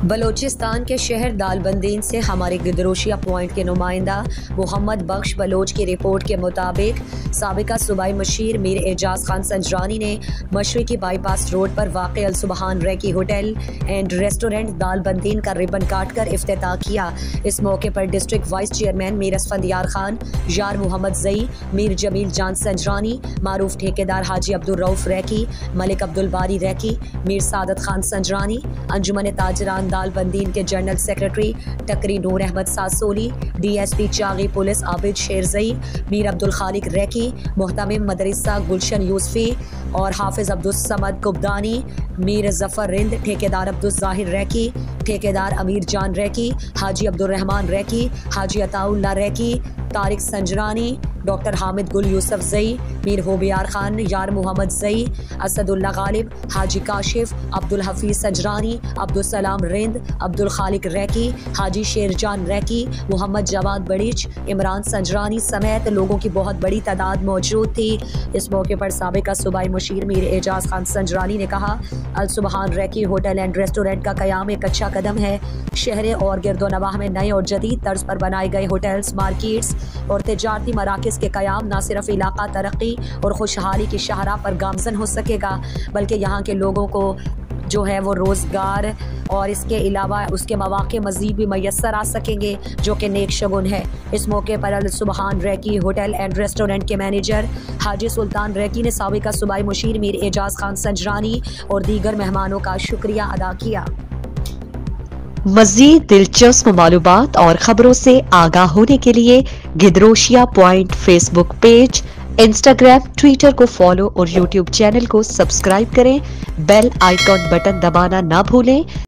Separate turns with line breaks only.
बलोचिस्तान के शहर दालबंदीन से हमारे गिदरोशिया पॉइंट के नुमाइंदा मोहम्मद बख्श बलोच की रिपोर्ट के मुताबिक साबिका सूबाई मशीर मीर एजाज खान संजरानी ने मशरिकी बाईपास रोड पर वाक़ अल सुबहान recce hotel and restaurant Dalbandin का रिबन काट कर इफ्तिताह किया। इस मौके पर district vice chairman Mir Asfandyar Khan, यार मोहम्मद जई, मीर जमील जान संजरानी, मारूफ ठेकेदार हाजी अब्दुल रऊफ रैकी, मलिक अब्दुल बारी रैकी, मीर सादत खान संजरानी, अंजुमन ताजरान दालबंदीन के general secretary Takri Noor Ahmed Sasoli, DSP Chagai police Abid Sherzai, Mir Abdul Khaliq Raiki, मोहतमिम मदरसा गुलशन यूसफी और हाफिज अब्दुल समद कुबदानी, मीर जफर रिंद, ठेकेदार अब्दुल जाहिर रैकी, ठेकेदार अमीर जान रैकी, हाजी अब्दुल रहमान रैकी, हाजी अताउल्ला रैकी, तारिक संजरानी, डॉक्टर हामिद गुल यूसुफ जई, मीर होबियार खान, यार मोहम्मद जई, असदुल्ला गालिब, हाजी काशिफ, अब्दुल हफीज संजरानी, अब्दुल सलाम रिंद, अब्दुल खालिक रैकी, हाजी शेरजान रैकी, मोहम्मद जवाद बड़ीच, इमरान संजरानी समेत लोगों की बहुत बड़ी तादाद मौजूद थी। इस मौके पर साबिका सूबाई मशीर मीर एजाज खान संजरानी ने कहा, अल सुबहान रैकी होटल एंड रेस्टोरेंट का क़याम एक अच्छा कदम है। शहर और गिरदो नवाह में नए और जदीद तर्ज पर बनाए गए होटल्स, मार्केट्स और तजारती मराकज़ के क़याम न सिर्फ इलाका तरक्की और खुशहाली की शाहराह पर गामजन हो सकेगा, बल्कि यहाँ के लोगों को जो है वो रोज़गार और इसके अलावा उसके मौक़े मज़ीद भी मैसर आ सकेंगे, जो कि नेक शगुन है। इस मौके पर अल सुबहान रैकी होटल एंड रेस्टोरेंट के मैनेजर हाजी सुल्तान रैकी ने साबिका सूबाई मशीर मीर एजाज खान संजरानी और दीगर मेहमानों का शुक्रिया अदा किया।
मज़ीद दिलचस्प मालूमात और ख़बरों से आगाह होने के लिए Gedrosia point Facebook page, Instagram, Twitter को फॉलो और यूट्यूब चैनल को सब्सक्राइब करें। बेल आइकॉन बटन दबाना ना भूलें